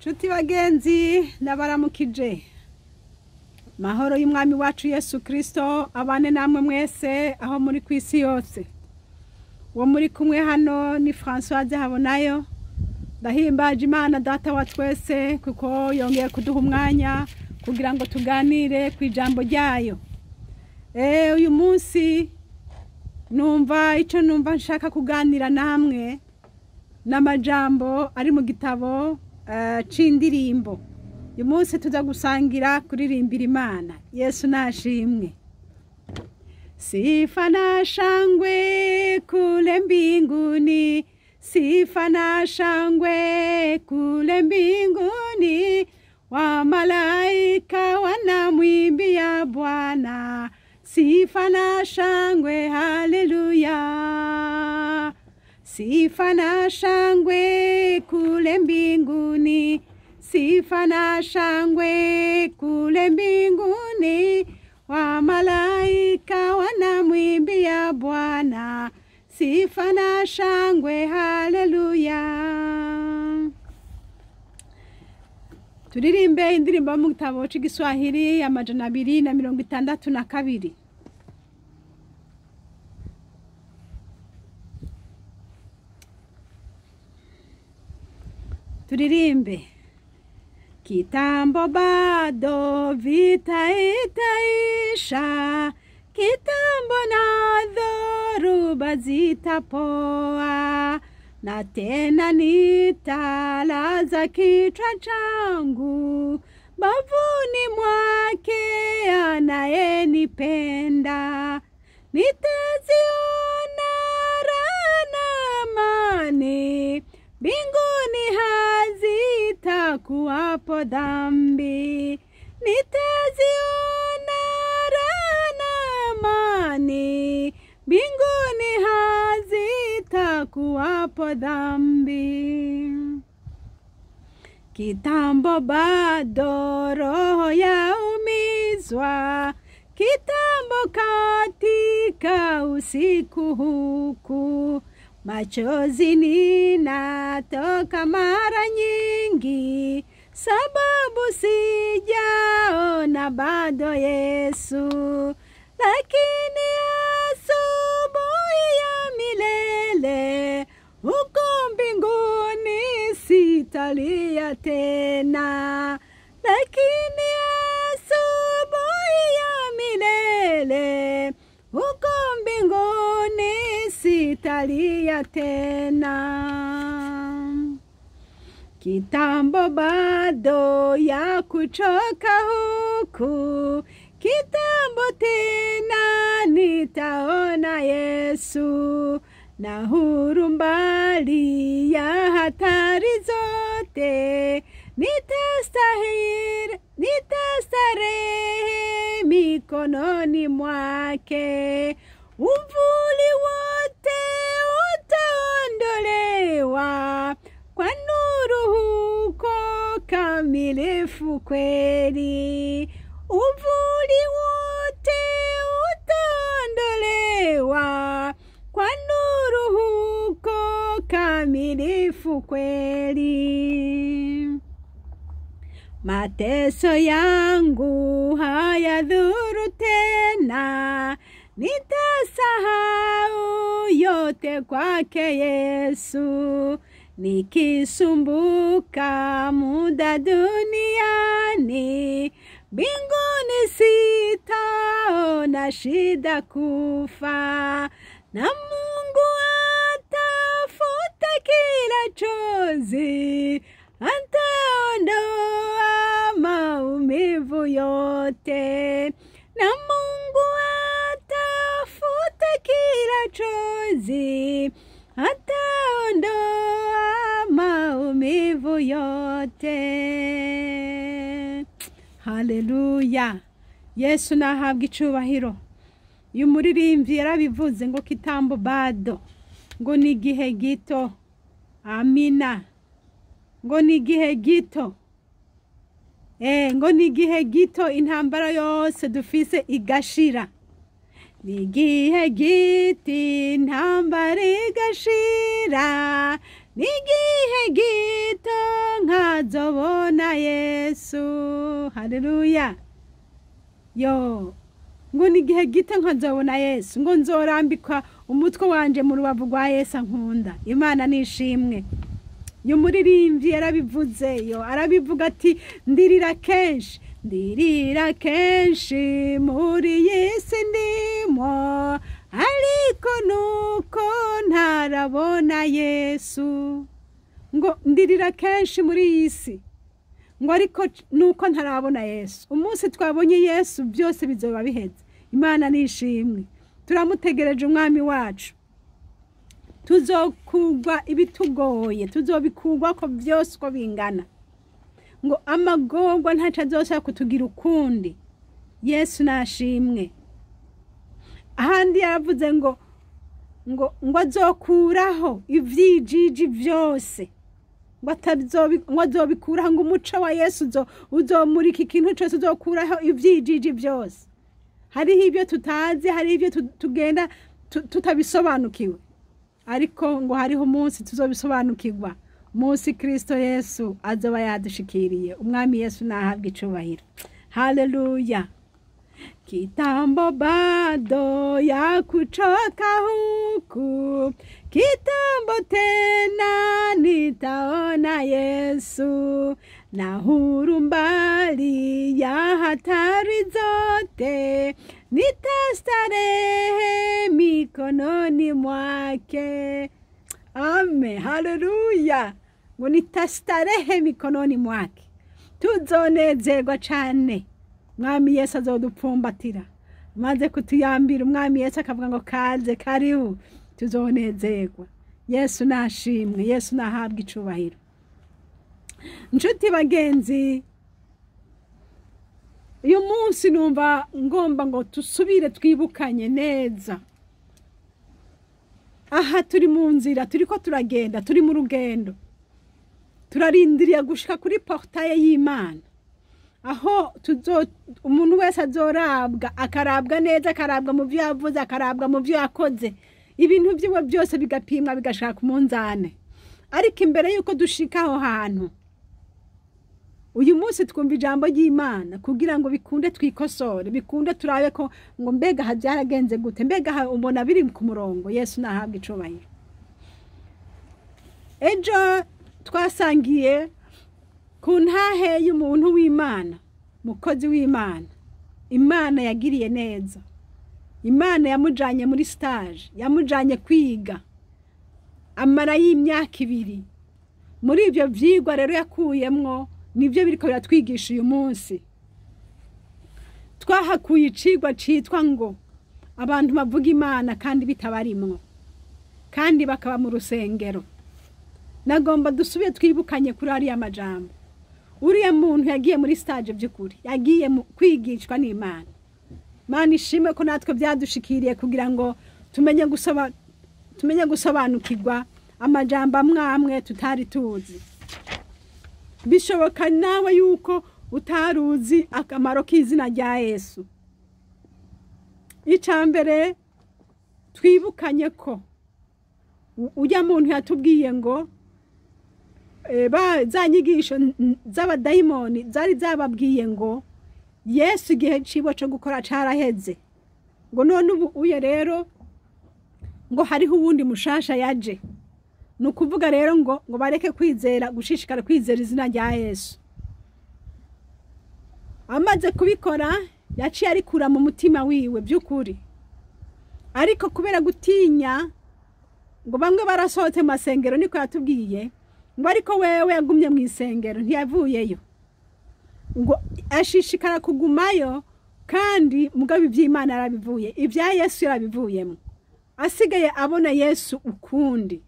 Nshuti bagenzi ndabaramukije. Mahoro y'umwami wacu Yesu Kristo abane namwe mwese aho muri kwisi yose. Wo muri kumwe hano ni Françoise Habonayo. Ndahimbaje Imana data wa twese kuko yongeye kuduha umwanya kugira ngo tuganire ku ijambo ryayo. Uyu munsi numva nshaka kuganira namwe n'amajambo ari mu gitabo c'indirimbo. Uyu munsi tuza gusangira kuririmbira Imana. Yesu nashimwe. Sifa na shangwe kule mbinguni, sifa na shangwe kule mbinguni, wa malaika wanamwimbia Bwana. Sifa na shangwe, haleluya. Sifa na shangwe kule mbinguni, sifa na shangwe kule mbinguni, wa malaika wanamwimbia Bwana. Sifa na shangwe, haleluya. Turirimbe indirimbo mu gitabo c'Igiswahili amajana 262. Turirimbe. Kitambo bado vita itaisha, kitambo na dhoruba zitapoa, na tena nitalaza kichwa changu bavuni mwake anayenipenda. Nitaziona raha na amani, mbinguni hazitakuwapo dhambi. Nitaziona raha na amani, mbinguni hazitakuwapo dhambi. Kitambo bado roho yaumizwa, kitambo katika usiku huku, machozi ninatoka mara nyingi, sababu sijaona bado Yesu. Lakini asubuhi ya milele, huko mbinguni sitalia tena. Lakini asubuhi ya milele, huko mbinguni sitalia tena. Kitambo bado ya kuchoka huku, kitambo tena nitaona Yesu. Na huru mbali ya hatari zote, nitastarehe mikononi mwake. Uvuli wote utaondolewa, kwa nuru huko kamilifu kweli. Uvuli wote utaondolewa, kwa nuru huko kamilifu kweli. Mateso yangu hayadhuru tena, nitasahau yote kwake Yesu. Nikisumbuka muda duniani, mbinguni sitaona shida kufa. Na Mungu atafuta kila chozi, ataondoa maumivu yote. Na Mungu atafuta kila chozi, ataondoa maumivu yote. Haleluya. Yesu nahabwa icubahiro. Uyu muririmbyi yarabivuze ngo kitambo bado, ngo ni igihe gito. Amina. Ngo ni igihe gito. Ngo ni igihe gito, intambara yose dufise igashira. Ni igihe giti intambara igashira, ni igihe gito nka azobona Yesu. Haleluya. Yo, ngo ni gihe gite nkazobona Yesu, ngo nzorambikwa umutwe wanje mu rubavu rwa Yesu nkunda. Imana nishimwe. Yo muririmbyi yarabivuze, yo arabivuga ati ndirira kenshi muri Yesu ndimo, ariko nuko ntarabona Yesu. Ngo ndirira kenshi muri iyi si, ngo ariko nuko ntarabona Yesu. Umunsi twabonye Yesu byose bizoba biheze. Imana nishimwe. Turamutegereje umwami wacu. Tuzokugwa ibitugoye, tuzobikugwa ko byose ko bingana. Ngo amagorwa ntaca azosha kutugira ukundi. Yesu nashimwe. Ahandi yaravuze ngo azokuraho ivyijiji byose. Ngo azobikuraho, ngo umuco wa Yesu uzomurika ikintu cyose, uzokuraho ivyijiji byose. Hariho ibyo tutazi, hari ibyo tugenda tutabisobanukiwe, ariko ngo hariho umunsi tuzobisobanukirwa. Umunsi Kristo Yesu azoba yadushikiriye. Umwami Yesu nahabwe icubahiro. Haleluya. Kitambo bado ya kuchoka huku, kitambo tena nitaona Yesu, na huru mbali ya hatari zote, nitastarehe mikononi mwake. Amen. Haleluya. Ngo nitastarehe mikononi mwake. Tuzonezerwa cyane. Mwami Yesu azodupfumbatira, maze kutuyambira. Umwami Yesu akavuga ngo kaze karibu, tuzonezerwa. Yesu nashimwe. Yesu nahabwe icubahiro. Nshuti bagenzi, uyu munsi numva ngomba ngo tusubire twibukanye neza. Aha turi mu nzira, turiko turagenda, turi mu rugendo, turarindiriye gushika kuri portaye y'Imana, aho umuntu wese azorabwa, akarabwa neza, akarabwa mu byo yavuze, akarabwa mu byo yakoze, ibintu byiwe byose bigapimwa bigashaka umunzane. Ariko imbere yuko dushika aho hantu, uyu munsi twumva ijambo ry'Imana kugira ngo bikunde twikosore, bikunde turabe ko ngo mbega habyaragenze gute, mbega ubona biri ku murongo. Yesu nahabwe icubahiro. Ejo twasangiye ku ntahe y'umuntu w'Imana, mukozi w'Imana. Imana yagiriye neza. Imana yamujanye muri stage, yamujanye kwiga, amara y'imyaka 2. Muri ibyo vyigwa rero yakuyemwo nibyo biriko biratwigisha uyu munsi. Twahakuye icigwa citwa ngo abantu bavuga Imana kandi bitabarimwo, kandi bakaba mu rusengero. Nagomba dusubiye twibukanye kuri ariya majambo. Uriya muntu yagiye muri stage by'ukuri, yagiye kwigishwa n'Imana. Mana ishime ko natwe byadushikiriye kugira ngo tumenye gusobanukirwa amajambo amwe tutari tuzi. Bishoboka nawe yuko utaruzi akamaro k'izina rya Yesu. Icambere twibukanye ko ujya muntu yatubwiye ngo zanyigisho z'abadayimoni zari zababwiye ngo Yesu igihe cibo cyo gukora caraheze, ngo none ubu uye rero ngo hariho uwundi mushasha yaje. Nukuvuga rero ngo bareke kwizera, gushishikara kwizera izina rya Yesu. Amaze kubikora yaciye arikura mu mutima wiwe by'ukuri, ariko kubera gutinya ngo bamwe barasohote mu masengero, niko yatubwiye ngo ariko wewe yagumye mu isengero, ntiyavuyeyo, ngo ashishikara kugumayo, kandi mugabe iby'Imana yarabivuye, ibya Yesu yarabivuyemo, asigaye abona Yesu ukundi.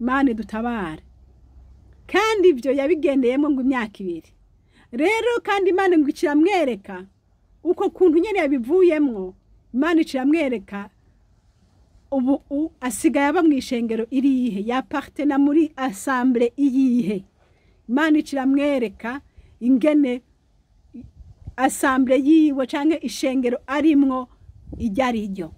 Mane dutabare. Kandi ibyo yabigendeyemo ngo imyaka 2. Rero kandi Imana ngo ikiramwereka uko kuntu nyene yabivuyemwo. Imana ikiramwereka ubu asigaye aba mu ishengero irihe, yapartena muri assemblée iyihe. Imana ikiramwereka ingene assemblée yiwe canke ishengero arimwo ijyariryo.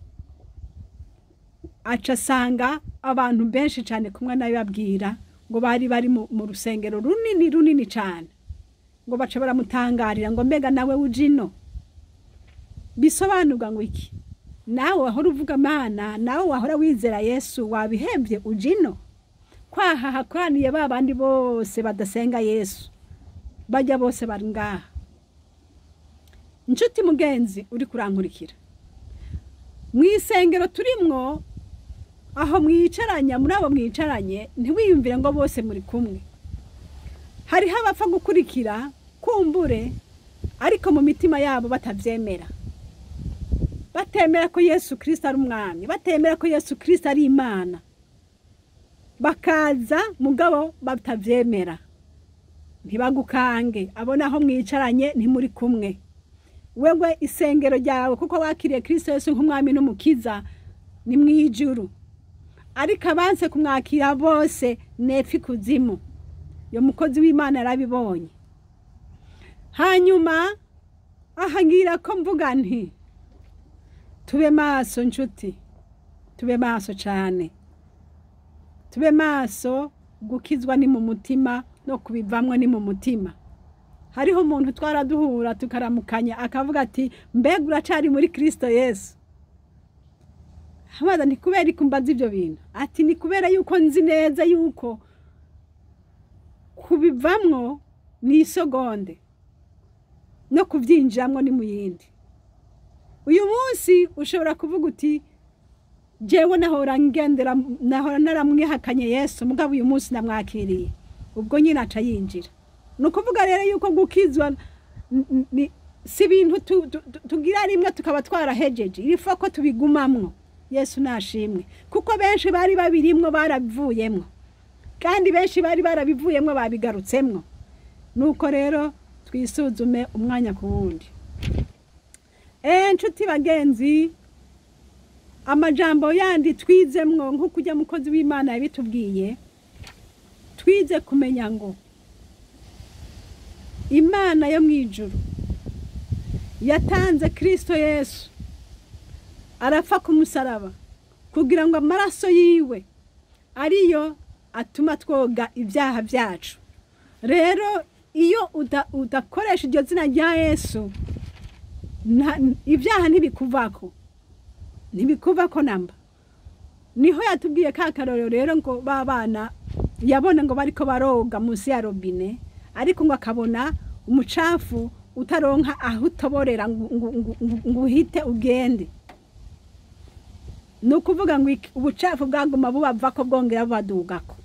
Aca sanga abantu benshi cyane kumwe nabibabwira ngo bari mu rusengero runini cyane ngo baca baramutangarira ngo mbega nawe ujino bisobanurwa ngo iki nawe wahora uvuga Mana nawe wahora wizera Yesu wabihembye ujino kwaha hakoraniye babandi bose badasenga Yesu bajya bose bari ngaha inshuti mugenzi uri kurankurikira mwisengero turimwo aho mwicaranya muri abo mwicaranye ntiwiyumvire ngo bose muri kumwe hariho abapfa gukurikira kumbure ariko mu mitima yabo batavyemera batemera ko Yesu Kristo ari umwami batemera ko Yesu Kristo ari Imana bakaza mugabo batavyemera ntibagukange abona aho mwicaranye ntimuri kumwe wewe isengero ryawe kuko wakiriye Kristo Yesu nk'umwami n'umukiza ni mwijuru ariko abanse kumwakira bose nepfi kuzimu yo mukozi w'Imana yarabibonye hanyuma ahangira ko mvuga nti tube maso nshuti tube maso cyane tube maso gukizwa ni mu mutima no kubivamwe ni mu mutima hariho umuntu twaraduhura tukaramukanya akavuga ati mbega uracari muri Kristo Yesu hamaza ni kubera ikumbaza ibyo bintu ati ni kubera yuko nzi neza yuko kubivamwo ni isogonde no kuvyinjiramwo ni muyindi uyu munsi ushobora kuvuga uti jewe nahora naramwihakanye Yesu mugabo uyu munsi namwakiriye ubwo nyine aca yinjira nukuvuga rero yuko gukizwa si ibintu tugira rimwe tukaba twarahejeje irifa ko tubigumamwo Yesu nashimwe kuko benshi bari babirimwo barabivuyemwo kandi benshi bari barabivuyemwo babigarutsemwo nuko rero twisuzume umwanya ku wundi nshuti bagenzi amajambo yandi twizemwo nko kujya mukozi w'Imana yabitubwiye twize kumenya ngo Imana yo mwijuru yatanze Kristo Yesu arapfa ku musaraba kugira ngo amaraso yiwe ariyo atuma twoga ibyaha byacu rero iyo udakoresha iryo zina rya Yesu ibyaha ntibikuvako namba niho yatubwiye ka karorero rero ngo babana yabona ngo bariko baroga munsi ya robine ariko ngo akabona umucafu utaronka aho utoborera ngo uhite ugende nukuvuga ngo ubucafu bwaguma bubavako bwongera badugako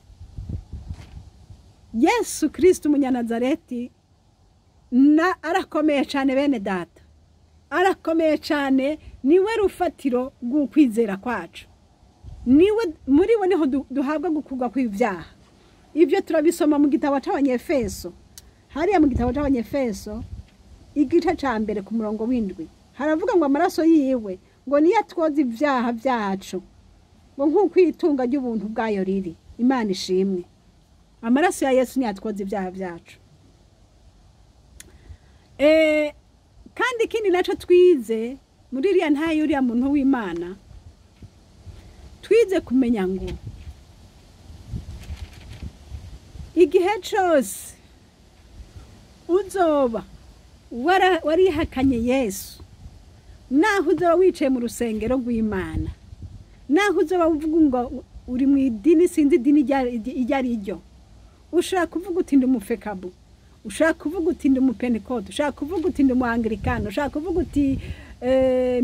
Yesu Kristo umunyanazareti arakomeye cyane bene data arakomeye cyane niwe rufatiro rw'ukwizera kwacu niwe muri bo niho duhabwa gukurwa kw'ibyaha ibyo turabisoma mu gitabo cy'Abanyefeso hariya mu gitabo cy'Abanyefeso igice cya mbere ku murongo w'indwi haravuga ngo amaraso yiwe ngo niyo atwoza ibyaha byacu ngo nk'uko itunga ry'ubuntu bwayo riri Imana ishimwe amaraso ya Yesu niyo atwoza ibyaha byacu kandi ikindi naco twize muri iriya ntayo uriya muntu w'Imana twize kumenya ngo igihe cyose uzoba warihakanye Yesu naho uzoba wicaye mu rusengero rw'Imana naho uzoba uvuga ngo uri mu idini sinzi idini ijya ari ryo ushaka kuvuga uti ndi umufekabu ushaka kuvuga uti ndi umupentekote ushaka kuvuga uti ndi umuanglikano ushaka kuvuga uti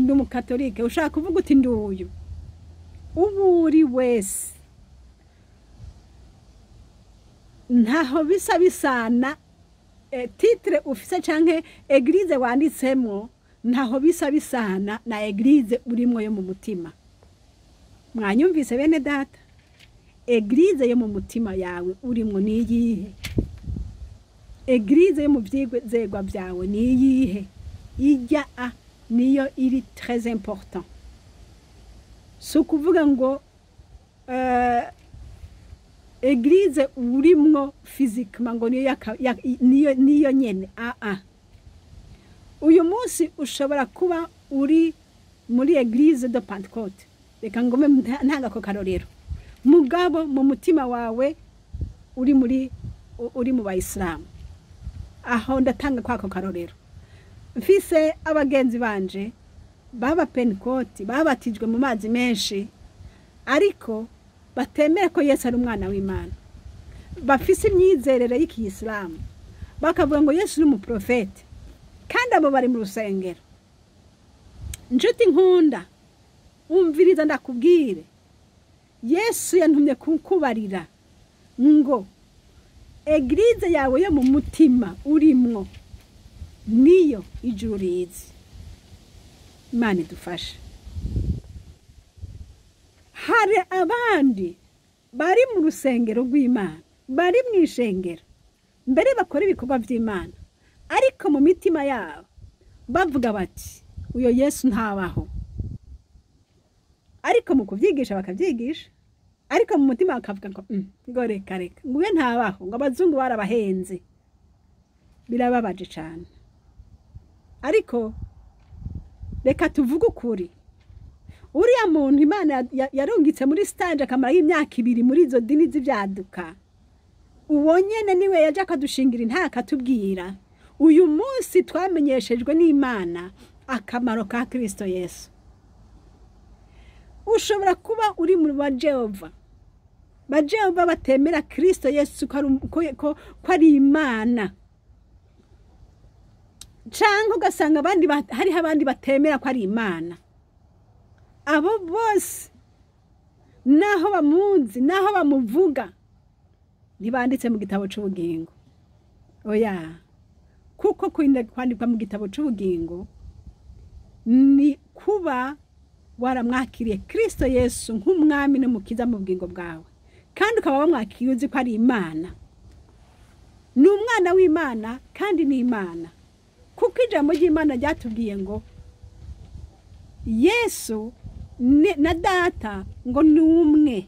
ndi umukatolike ushaka kuvuga uti ndi uyu ubu uri wese ntaho bisa bisana titre ufise canke eglise wanditsemo ntaho bisa bisana na eglise urimwo yo mu mutima mwanyumvise bene data eglise yo mu mutima yawe urimwo ni yihe eglise yo mu vyigwa byawe ni yihe ijya niyo iri très important so kuvuga ngo eglise urimwo physiquement ngo niyo nyene uyu munsi ushobora kuba uri muri eglise de Pentecote reka ngome ntanga ko karorero mugabo mu mutima wawe uri mu bayisilamu. Aho ndatanga kwako karorero. Mfise abagenzi banje baba Pentecote babatijwe mu mazi menshi ariko batemera ko Yesu ari umwana w'Imana. Bafise imyizerere y'ikiyisilamu bakavuga ngo Yesu ni umuprofete kandi abo bari mu rusengero. Njuti nkunda umviriza ndakubwire, Yesu yantumye kukubarira ngo eglize yawe yo mu mutima urimwo niyo ijuru rizi. Imana idufashe. Hari abandi bari mu rusengero rw'Imana, bari mu ishengero mbere bakora ibikorwa by'Imana ariko mu mitima yabo bavuga bati uyo Yesu ntabaho. Ariko mu kuvyigisha bakavyigisha ariko mu mutima bakavuga ngo reka nguye ntabaho, ngo abazungu barabahenze. Birababaje cyane. Ariko reka tuvuge ukuri, uriya muntu Imana yarungitse muri stage akamara y'imyaka 2 muri izo dini z'ibyaduka, uwo nyene niwe yaje akadushingira intaka tubwira uyu munsi twamenyeshejwe n'Imana akamaro ka Kristo Yesu. Ushobora kuba uri mu Bajehova batemera Kristo Yesu ko ari Imana, canke ugasanga hariho abandi batemera ko ari Imana. Abo bose naho bamuzi naho bamuvuga ntibanditse mu gitabo c'ubugingo. Oya, kuko kwandikwa mu gitabo c'ubugingo ni kuba waramwakiriye Kristo Yesu nk'umwami n'umukiza mu bugingo bwawe, kandi ukaba wamwakiriye uzi ko ari Imana, ni umwana w'Imana kandi ni Imana. Kuko ijambo ry'Imana ryatubwiye ngo Yesu na Data ngo ni umwe.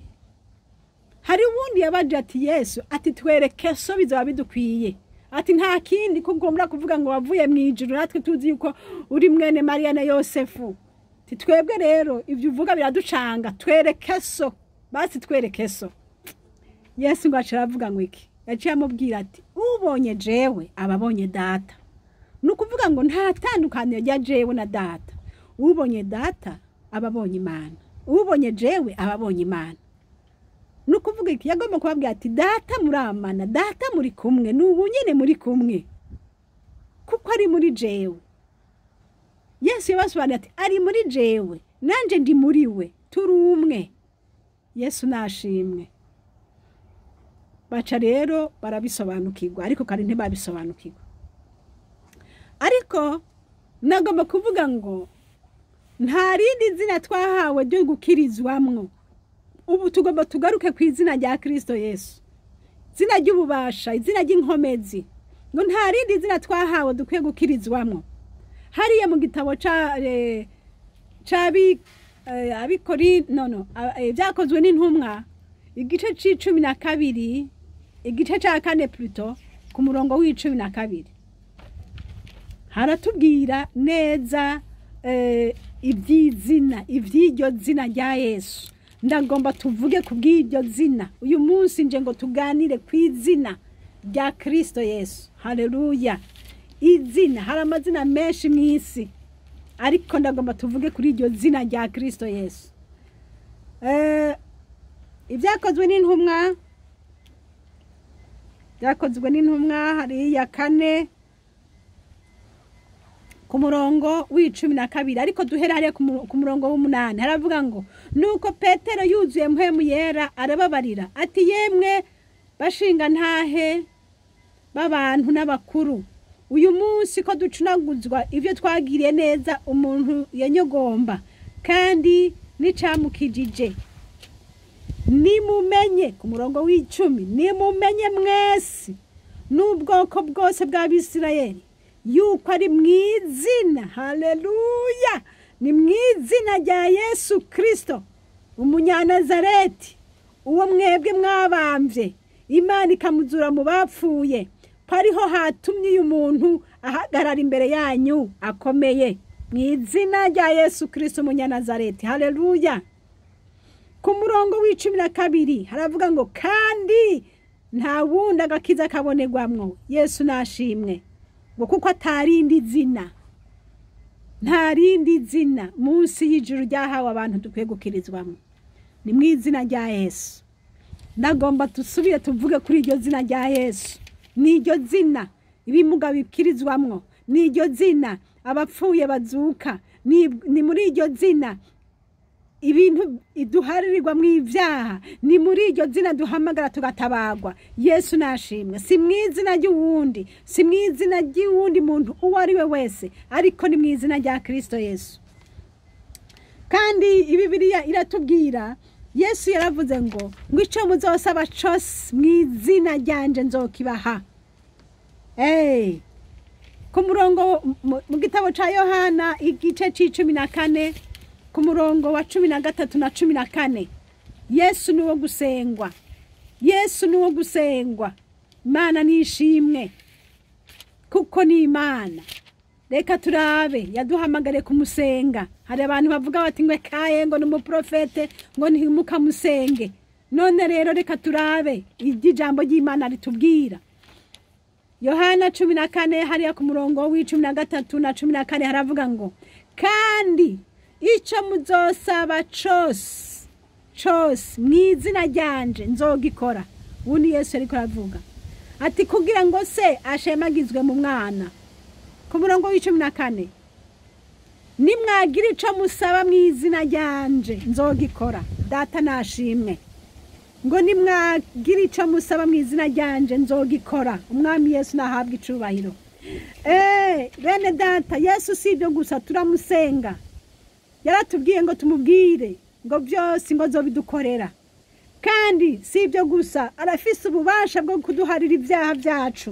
Hari ubundi yabaje ati Yesu ati twereke so bizaba bidukwiye, ati nta kindi ko ngombwa kuvuga ngo wavuye mu ijuru, natwe tuzi yuko uri mwene Maria na Yosefu. Twebwe rero ibyo uvuga biraducanga, twereke so, basi twereke so. Yesu ngo acaravuga ngo iki? Yaciye amubwira ati ubonye jewe ababonye Data. Nukuvuga ngo nta tandukaniro rya jewe na Data. Ubonye Data ababonye Imana, ubonye jewe ababonye Imana. Nukuvuga iki? Yagomba kubabwira ati Data muramana, Data muri kumwe, n'ubu nyene muri kumwe kuko ari muri jewe. Yesu yabasobanuriye ati ari muri jewe nanje ndi muri we, turi umwe. Yesu nashimwe. Baca rero barabisobanukirwa ariko kandi ntibabisobanukirwa. Ariko nagomba kuvuga ngo nta rindi zina twahawe ryo gukirizwamwo. Ubu tugomba tugaruke ku izina rya Kristo Yesu, izina ry'ububasha, izina ry'inkomezi. Ngo nta rindi zina twahawe dukwiye gukirizwamwo. Hariya mu gitabo byakozwe n'intumwa igice c'12 igice ca 4 pluto ku murongo w'12 haratubwira neza ivy'iryo zina rya Yesu. Ndagomba tuvuge ku bw'iryo zina uyu munsi nje ngo tuganire ku izina rya Kristo Yesu. Haleluya. Izina hari amazina menshi mw'isi ariko ndagomba tuvuge kuri iryo zina rya Kristo Yesu. Ibyakozwe n'intumwa hariya 4 ku murongo w'12 ariko duhera hariya ku murongo w'8 haravuga ngo nuko Petero yuzuye mpwemu yera arababarira ati yemwe bashinga ntahe b'abantu n'abakuru, uyu munsi ko ducunaguzwa ivyo twagiriye neza umuntu yanyogomba kandi nicamukijije. Nimumenye ku murongo w'10 nimumenye mwese n'ubwoko bwose bw'Abisirayeli yuko ari mwizina, haleluya, ni mwizina rya Yesu Kristo umunyanazareti, uwo mwebwe mwabamvye Imana ikamuzura mu bapfuye, pariho hatumye uyu muntu ahagarara imbere yanyu akomeye, mwizina rya Yesu Kristo umunyanazareti, haleluya. Ku murongo w'12 haravuga ngo kandi nta wundi agakiza kabonerwamwo. Yesu nashimwe ngo kuko atarindi zina, nta rindi zina munsi y'ijuru ryahawe abantu dukwiye gukirizwamo, ni mu izina rya Yesu. Nagomba tusubire tuvuge kuri iryo zina rya Yesu. Ni iryo zina ibimuga bikirizwamwo, ni iryo zina abapfuye bazuka, ni muri iryo zina ibintu iduharirirwa mu ivyaha, ni muri iryo zina duhamagara tugatabagwa. Yesu nashimwe. Si mu izina ry'uwundi, si mu izina ry'uwundi muntu uwo ari we wese, ariko ni mu izina rya Kristo Yesu. Kandi Bibiliya iratubwira, Yesu yaravuze ngo ico muzosaba cose mu izina ryanje nzokibaha. Ku murongo mu gitabo ca Yohana igice c'14 ku murongo wa 13 na 14, Yesu niwo gusengwa, Yesu niwo gusengwa. Imana nishimwe kuko ni Imana. Reka turabe yaduhamagare kumusenga. Hari abantu bavuga bati ngwe kaye ngo n'umuprofete ngo ntimukamusenge. None rero reka turabe ijambo ry'Imana ritubwira. Yohana 14 hariya ku murongo w'13 na 14 haravuga ngo kandi ico muzosaba cose mu izina ryanje nzogikora. Undi Yesu ariko aravuga ati kugira ngo se ashemagizwe mu mwana. Ku murongo w'14 nimwagira ico musaba mu izina ryanje nzogikora. Data nashimwe ngo nimwagira ico musaba mu izina ryanje nzogikora. Umwami Yesu nahabwa icubahiro. Bene data, Yesu si ibyo gusa turamusenga, yaratubwiye ngo tumubwire ngo byose ngo zobidukorera. Kandi si ibyo gusa, arafise ububasha bwo kuduharira ibyaha byacu.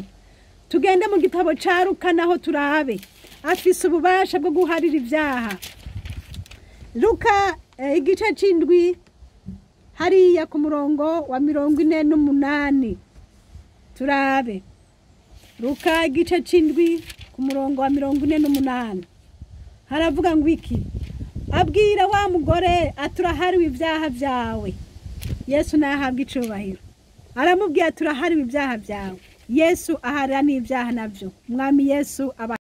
Tugende mu gitabo ca Luka naho turabe, afise ububasha bwo guharira ibyaha. Luka igice c'7 hariya ku murongo wa 48 turabe. Luka igice c'7 ku murongo wa 48 haravuga ngo iki? Abwira wa mugore aturahariwe ibyaha byawe. Yesu nahabwa icubahiro. Aramubwira turahariwe ibyaha byawe. Yesu aharira n'ibyaha navyo. Mwami Yesu